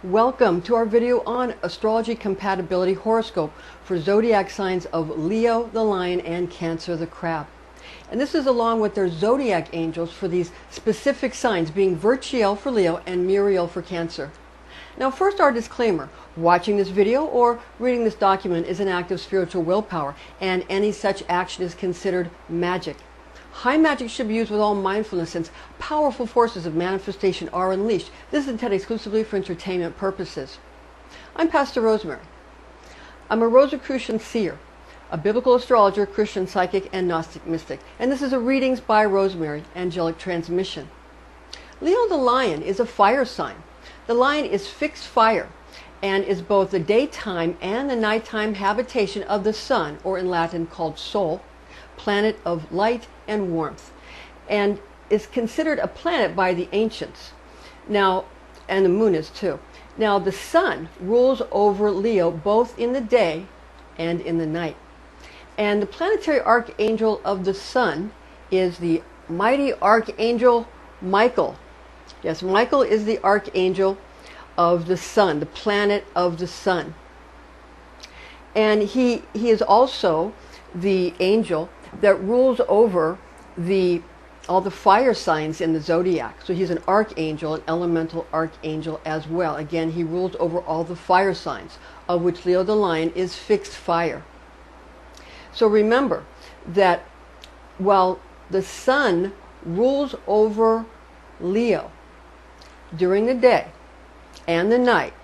Welcome to our video on Astrology Compatibility Horoscope for Zodiac signs of Leo, the Lion, and Cancer, the Crab. And this is along with their Zodiac angels for these specific signs, being Verchiel for Leo and Muriel for Cancer. Now first, our disclaimer. Watching this video or reading this document is an act of spiritual willpower, and any such action is considered magic. High magic should be used with all mindfulness, since powerful forces of manifestation are unleashed. This is intended exclusively for entertainment purposes. I'm Pastor Rosemary. I'm a Rosicrucian seer, a biblical astrologer, Christian psychic, and Gnostic mystic. And this is a Readings by Rosemary angelic transmission. Leo the Lion is a fire sign. The lion is fixed fire and is both the daytime and the nighttime habitation of the sun, or in Latin called Sol, planet of light and warmth, and is considered a planet by the ancients. Now, and the moon is too. Now, the sun rules over Leo both in the day and in the night. And the planetary archangel of the sun is the mighty archangel Michael. Yes, Michael is the archangel of the sun, the planet of the sun. And he is also the angel that rules over all the fire signs in the zodiac. So he's an archangel, an elemental archangel as well. Again, he rules over all the fire signs, of which Leo the Lion is fixed fire. So remember that while the sun rules over Leo during the day and the night,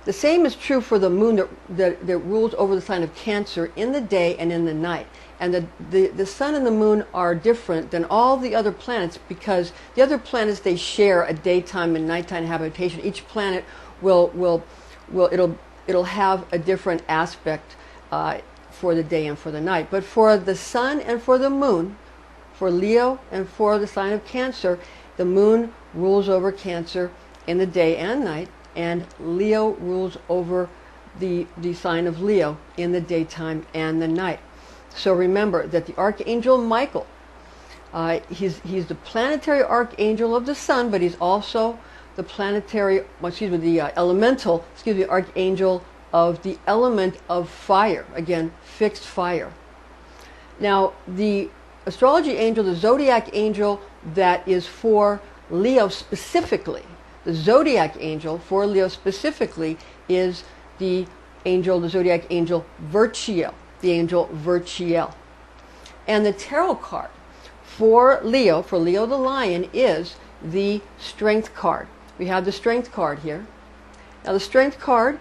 the same is true for the moon that rules over the sign of Cancer in the day and in the night. And the sun and the moon are different than all the other planets, because the other planets, they share a daytime and nighttime habitation. Each planet it'll have a different aspect for the day and for the night. But for the sun and for the moon, for Leo and for the sign of Cancer, the moon rules over Cancer in the day and night, and Leo rules over the sign of Leo in the daytime and the night. So remember that the archangel Michael, he's the planetary archangel of the sun, but he's also the elemental archangel of the element of fire. Again, fixed fire. Now, the astrology angel, the zodiac angel that is for Leo specifically, the zodiac angel for Leo specifically is the zodiac angel Verchiel, the angel Verchiel. And the tarot card for Leo the Lion, is the Strength card. We have the Strength card here. Now the Strength card,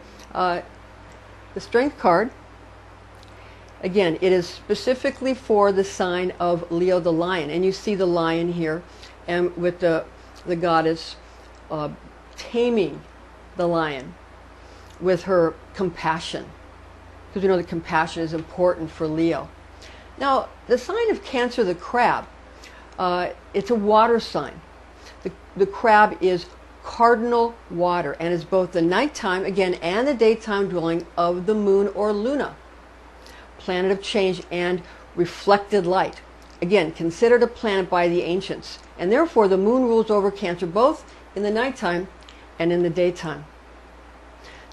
again, it is specifically for the sign of Leo the Lion. And you see the lion here, and with the goddess taming the lion with her compassion, because we know that compassion is important for Leo. Now, the sign of Cancer, the crab, it's a water sign. The crab is cardinal water, and is both the nighttime, again, and the daytime dwelling of the moon or Luna, planet of change and reflected light. Again, considered a planet by the ancients. And therefore, the moon rules over Cancer both in the nighttime and in the daytime.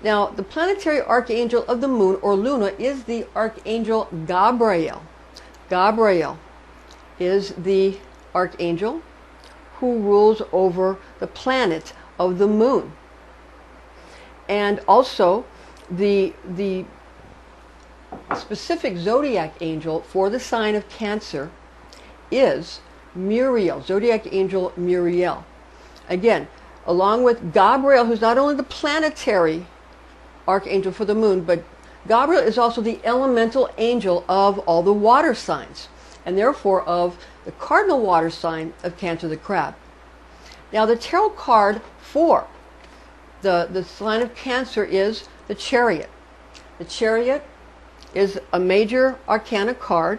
Now, the planetary archangel of the moon or Luna is the archangel Gabriel. Gabriel is the archangel who rules over the planet of the moon. And also, the specific zodiac angel for the sign of Cancer is Muriel, zodiac angel Muriel. Again, along with Gabriel, who's not only the planetary archangel for the moon, but Gabriel is also the elemental angel of all the water signs, and therefore of the cardinal water sign of Cancer, the crab. Now, the tarot card for the sign of Cancer is the Chariot. The Chariot is a major arcana card.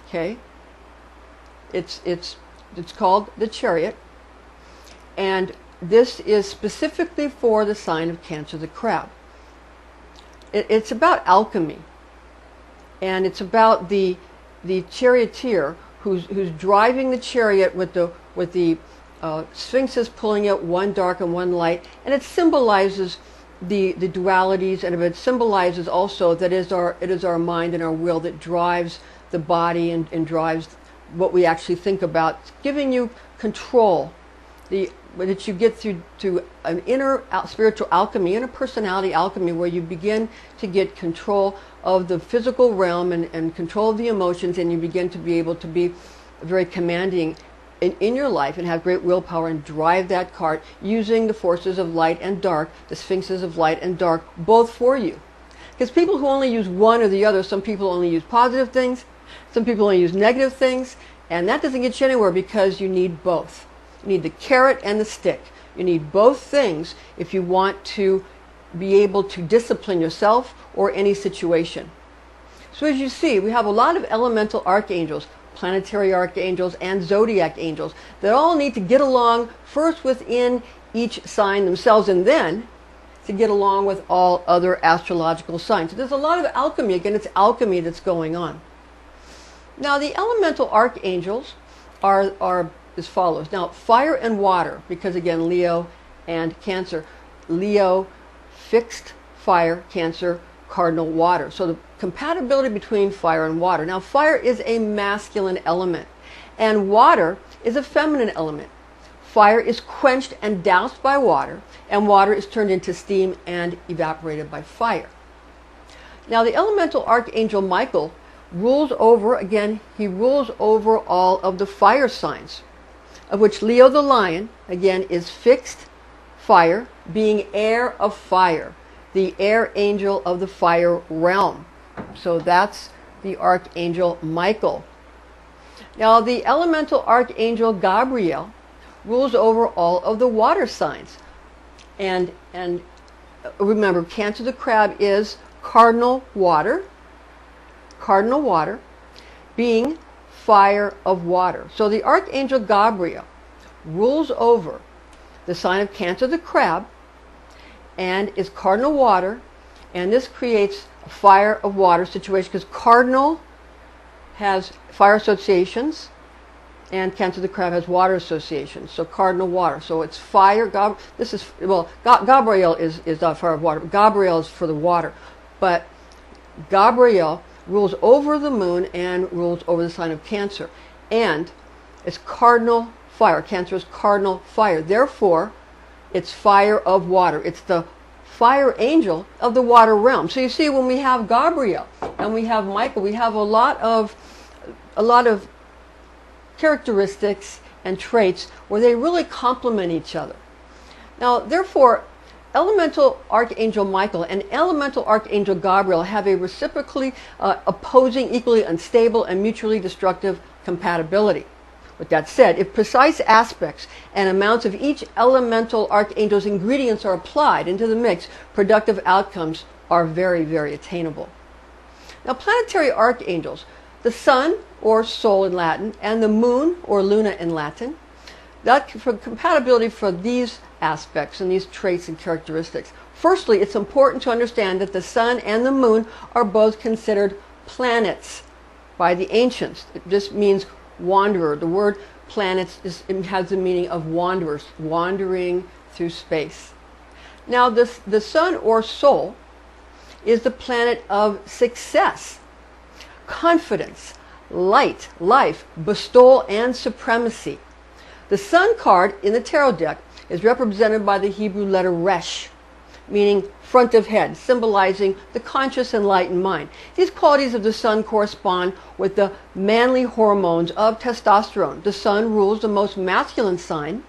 Okay, it's called the Chariot, and this is specifically for the sign of Cancer, the crab. It's about alchemy, and it's about the charioteer who's driving the chariot with the sphinxes pulling it, one dark and one light, and it symbolizes the dualities, and it symbolizes also that it is our mind and our will that drives the body and drives what we actually think about, giving you control, that you get through to an inner spiritual alchemy, inner personality alchemy, where you begin to get control of the physical realm and control of the emotions, and you begin to be able to be very commanding in your life and have great willpower and drive that cart using the forces of light and dark, the sphinxes of light and dark, both for you. Because people who only use one or the other, some people only use positive things, some people only use negative things, and that doesn't get you anywhere, because you need both. You need the carrot and the stick. You need both things if you want to be able to discipline yourself or any situation. So as you see, we have a lot of elemental archangels, planetary archangels, and zodiac angels that all need to get along first within each sign themselves, and then to get along with all other astrological signs. So there's a lot of alchemy. Again, it's alchemy that's going on. Now, the elemental archangels are as follows. Now, fire and water, because again, Leo and Cancer. Leo, fixed fire, Cancer, cardinal water. So the compatibility between fire and water. Now, fire is a masculine element, and water is a feminine element. Fire is quenched and doused by water, and water is turned into steam and evaporated by fire. Now, the elemental archangel Michael rules over, again, he rules over all of the fire signs, of which Leo the lion, again, is fixed fire, being heir of fire, the air angel of the fire realm. So that's the archangel Michael. Now, the elemental archangel Gabriel rules over all of the water signs. And remember, Cancer the crab is cardinal water, being fire of water. So the archangel Gabriel rules over the sign of Cancer the crab and is cardinal water, and this creates a fire of water situation, because cardinal has fire associations and Cancer the crab has water associations. So cardinal water. So it's fire. Gabriel is not fire of water, but Gabriel is for the water. But Gabriel rules over the moon and rules over the sign of Cancer, and it's cardinal fire. Cancer is cardinal fire. Therefore, it's fire of water. It's the fire angel of the water realm. So you see, when we have Gabriel and we have Michael, we have a lot of characteristics and traits where they really complement each other. Now, therefore, elemental archangel Michael and elemental archangel Gabriel have a reciprocally opposing, equally unstable, and mutually destructive compatibility. With that said, if precise aspects and amounts of each elemental archangel's ingredients are applied into the mix, productive outcomes are very, very attainable. Now, planetary archangels, the sun, or sol in Latin, and the moon, or luna in Latin, that for compatibility for these aspects and these traits and characteristics. Firstly, it's important to understand that the sun and the moon are both considered planets by the ancients. It just means wanderer. The word planets has the meaning of wanderers, wandering through space. Now, the sun, or sol, is the planet of success, confidence, light, life, bestowal, and supremacy. The sun card in the tarot deck is represented by the Hebrew letter resh, meaning front of head, symbolizing the conscious enlightened mind. These qualities of the sun correspond with the manly hormones of testosterone. The sun rules the most masculine sign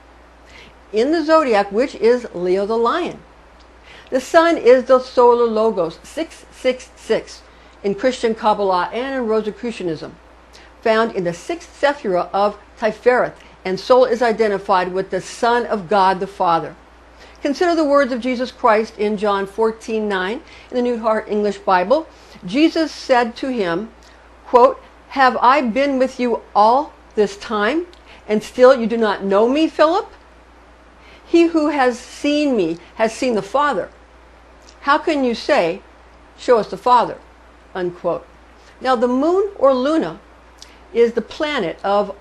in the zodiac, which is Leo the lion. The sun is the solar logos, 666, in Christian Kabbalah and in Rosicrucianism, found in the sixth sephira of Tiferet, and soul is identified with the Son of God the Father. Consider the words of Jesus Christ in John 14:9 in the New Heart English Bible. Jesus said to him, quote, "Have I been with you all this time, and still you do not know me, Philip? He who has seen me has seen the Father. How can you say, 'Show us the Father'?" Unquote. Now, the moon, or luna, is the planet of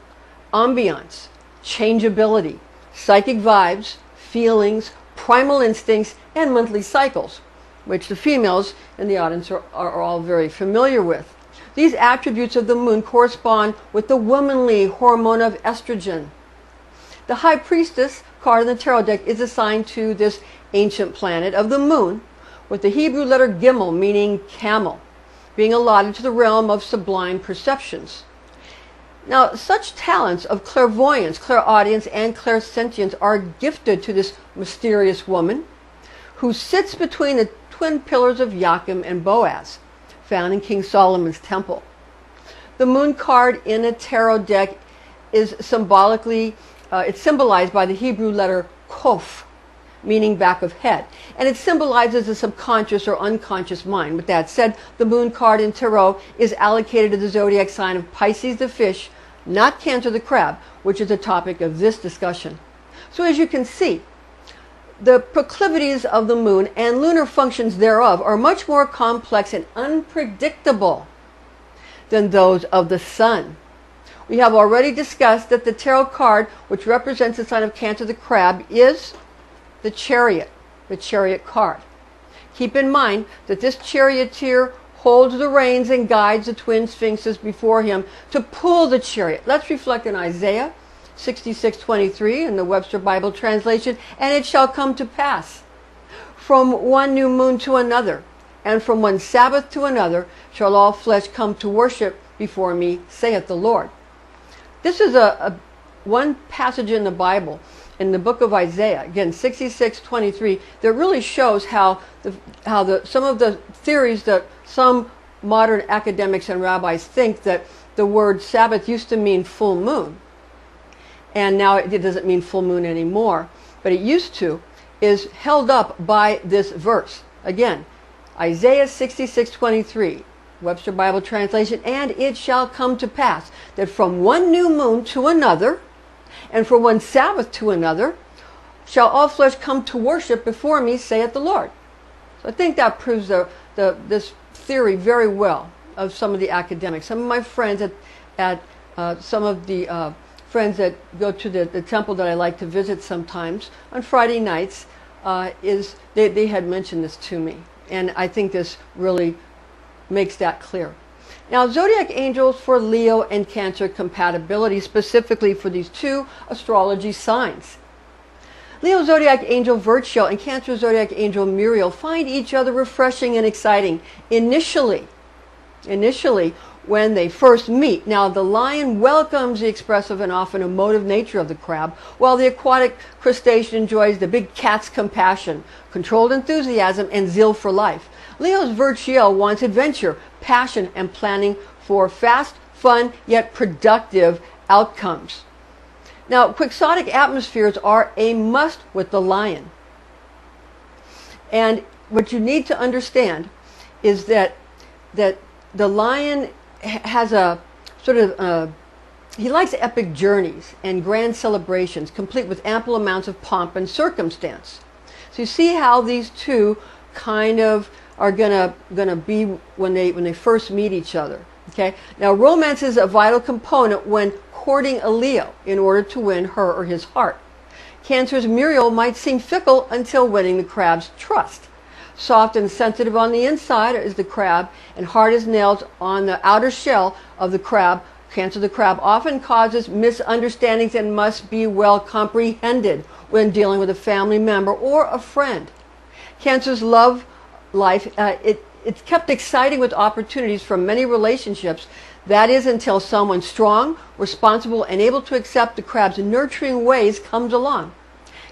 ambiance, changeability, psychic vibes, feelings, primal instincts, and monthly cycles, which the females in the audience are all very familiar with. These attributes of the moon correspond with the womanly hormone of estrogen. The High Priestess card in the tarot deck is assigned to this ancient planet of the moon, with the Hebrew letter Gimel, meaning camel, being allotted to the realm of sublime perceptions. Now, such talents of clairvoyance, clairaudience, and clairsentience are gifted to this mysterious woman who sits between the twin pillars of Joachim and Boaz, found in King Solomon's temple. The moon card in a tarot deck is symbolically, it's symbolized by the Hebrew letter Kof, meaning back of head. And it symbolizes the subconscious or unconscious mind. With that said, the moon card in tarot is allocated to the zodiac sign of Pisces the fish, not Cancer the crab, which is the topic of this discussion. So as you can see, the proclivities of the moon and lunar functions thereof are much more complex and unpredictable than those of the sun. We have already discussed that the tarot card, which represents the sign of Cancer the crab, is the Chariot card. Keep in mind that this charioteer holds the reins and guides the twin sphinxes before him to pull the chariot. Let's reflect on Isaiah 66:23 in the Webster Bible translation. And it shall come to pass from one new moon to another, and from one Sabbath to another, shall all flesh come to worship before me, saith the Lord. This is one passage in the Bible, in the book of Isaiah, again 66:23, that really shows how some of the theories that some modern academics and rabbis think, that the word Sabbath used to mean full moon, and now it doesn't mean full moon anymore, but it used to, is held up by this verse. Again, Isaiah 66:23, Webster Bible translation, and it shall come to pass that from one new moon to another, and from one Sabbath to another, shall all flesh come to worship before me, saith the Lord. So I think that proves this theory very well of some of the academics. Some of my friends some of the friends that go to the temple that I like to visit sometimes on Friday nights, they had mentioned this to me. And I think this really makes that clear. Now, zodiac angels for Leo and Cancer compatibility, specifically for these two astrology signs. Leo zodiac angel Verchiel and Cancer zodiac angel Muriel find each other refreshing and exciting initially when they first meet. Now, the lion welcomes the expressive and often emotive nature of the crab, while the aquatic crustacean enjoys the big cat's compassion, controlled enthusiasm, and zeal for life. Leo's Verchiel wants adventure, passion, and planning for fast, fun, yet productive outcomes. Now, quixotic atmospheres are a must with the lion. And what you need to understand is that the lion has a sort of, he likes epic journeys and grand celebrations, complete with ample amounts of pomp and circumstance. So you see how these two kind of are gonna be when they first meet each other. Okay. Now, romance is a vital component when courting a Leo in order to win her or his heart. Cancer's Muriel might seem fickle until winning the crab's trust. Soft and sensitive on the inside is the crab, and hard as nails on the outer shell of the crab. Cancer the crab often causes misunderstandings and must be well comprehended when dealing with a family member or a friend. Cancer's love life, it's kept exciting with opportunities from many relationships. That is until someone strong, responsible, and able to accept the crab's nurturing ways comes along.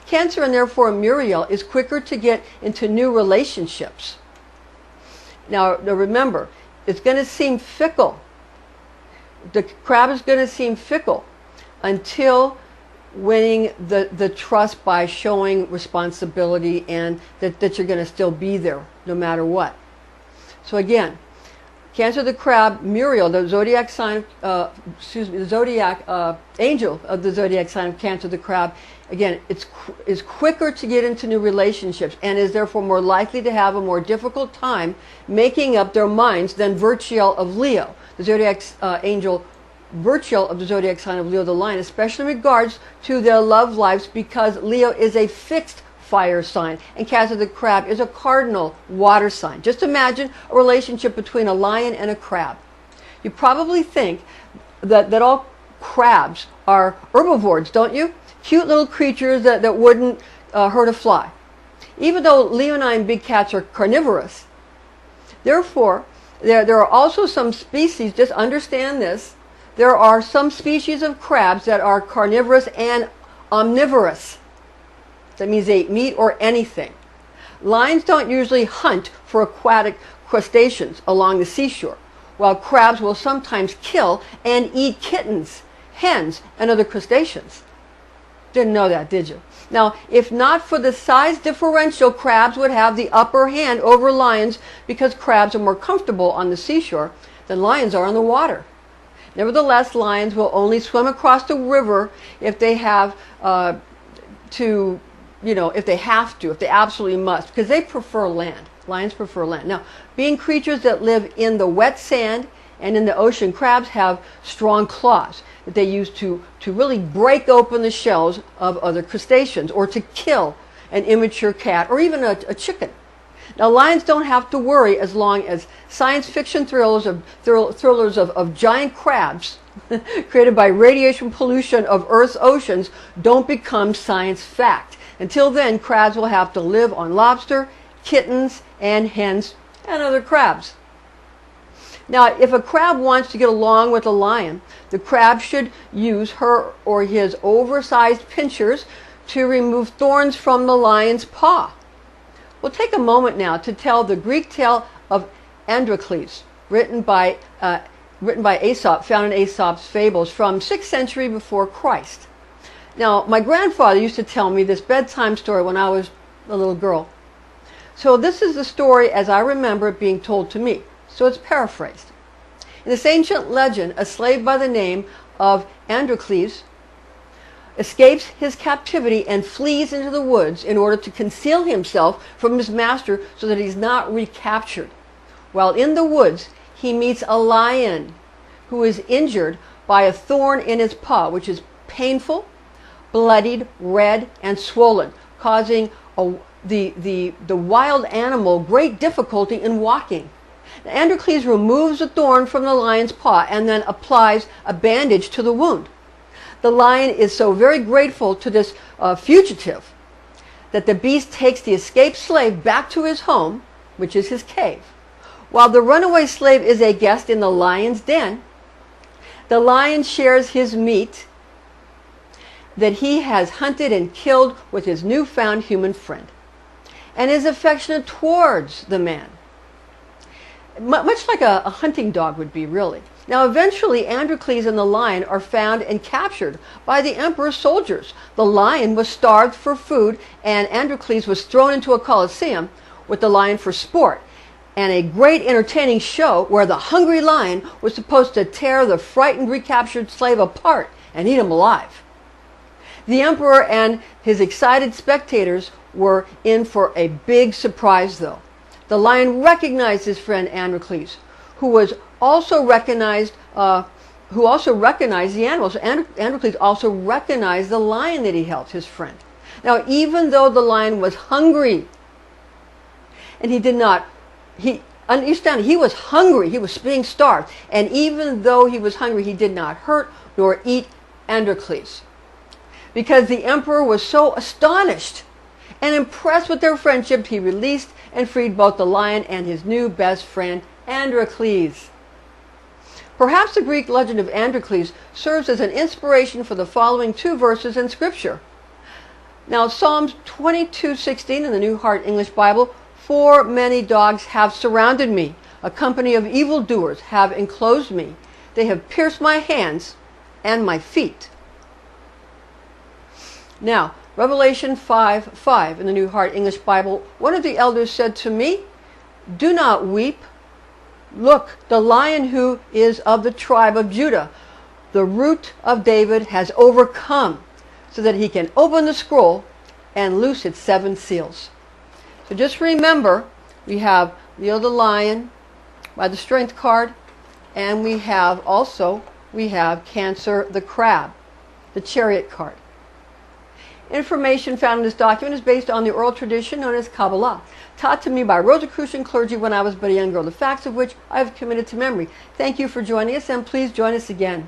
Cancer, and therefore Muriel, is quicker to get into new relationships. Now remember, it's going to seem fickle. The crab is going to seem fickle until winning the trust by showing responsibility and that you're going to still be there no matter what. So again, Cancer the crab, Muriel, the zodiac sign, the zodiac angel of the zodiac sign of Cancer the crab, again, is quicker to get into new relationships and is therefore more likely to have a more difficult time making up their minds than Verchiel of Leo, the zodiac angel Verchiel of the zodiac sign of Leo the Lion, especially in regards to their love lives, because Leo is a fixed fire sign and Cancer the Crab is a cardinal water sign. Just imagine a relationship between a lion and a crab. You probably think that all crabs are herbivores, don't you? Cute little creatures that wouldn't hurt a fly. Even though leonine big cats are carnivorous, therefore, there are also some species, just understand this, there are some species of crabs that are carnivorous and omnivorous. That means they eat meat or anything. Lions don't usually hunt for aquatic crustaceans along the seashore, while crabs will sometimes kill and eat kittens, hens, and other crustaceans. Didn't know that, did you? Now, if not for the size differential, crabs would have the upper hand over lions because crabs are more comfortable on the seashore than lions are on the water. Nevertheless, lions will only swim across the river if they have if they absolutely must, because they prefer land. Lions prefer land. Now, being creatures that live in the wet sand and in the ocean, crabs have strong claws that they use to really break open the shells of other crustaceans or to kill an immature cat or even a chicken. Now, lions don't have to worry as long as science fiction thrillers of giant crabs created by radiation pollution of Earth's oceans don't become science fact. Until then, crabs will have to live on lobster, kittens, and hens, and other crabs. Now, if a crab wants to get along with a lion, the crab should use her or his oversized pincers to remove thorns from the lion's paw. We'll take a moment now to tell the Greek tale of Androcles, written by Aesop, found in Aesop's fables from 6th century before Christ. Now, my grandfather used to tell me this bedtime story when I was a little girl. So this is the story as I remember it being told to me. So it's paraphrased. In this ancient legend, a slave by the name of Androcles escapes his captivity and flees into the woods in order to conceal himself from his master so that he's not recaptured. While in the woods, he meets a lion who is injured by a thorn in his paw, which is painful, bloodied, red, and swollen, causing the wild animal great difficulty in walking. Androcles removes the thorn from the lion's paw and then applies a bandage to the wound. The lion is so very grateful to this fugitive that the beast takes the escaped slave back to his home, which is his cave. While the runaway slave is a guest in the lion's den, the lion shares his meat that he has hunted and killed with his newfound human friend, and is affectionate towards the man, much like a hunting dog would be, really. Now, eventually, Androcles and the lion are found and captured by the emperor's soldiers. The lion was starved for food, and Androcles was thrown into a coliseum with the lion for sport, and a great entertaining show where the hungry lion was supposed to tear the frightened recaptured slave apart and eat him alive. The emperor and his excited spectators were in for a big surprise, though. The lion recognized his friend Androcles, who also recognized the animal. So Androcles also recognized the lion that he helped, his friend. Now, even though the lion was hungry, and he was hungry, he was being starved, and even though he was hungry, he did not hurt nor eat Androcles, because the emperor was so astonished and impressed with their friendship, he released and freed both the lion and his new best friend, Androcles. Perhaps the Greek legend of Androcles serves as an inspiration for the following two verses in Scripture. Now, Psalms 22:16 in the New Heart English Bible, "For many dogs have surrounded me, a company of evildoers have enclosed me. They have pierced my hands and my feet." Now, Revelation 5:5 in the New Heart English Bible, one of the elders said to me, "Do not weep. Look, the lion who is of the tribe of Judah, the root of David, has overcome so that he can open the scroll and loose its 7 seals." So just remember, we have Leo the Lion by the Strength card, and we have also we have Cancer the Crab, the Chariot card. Information found in this document is based on the oral tradition known as Kabbalah, taught to me by Rosicrucian clergy when I was but a young girl, the facts of which I have committed to memory. Thank you for joining us, and please join us again.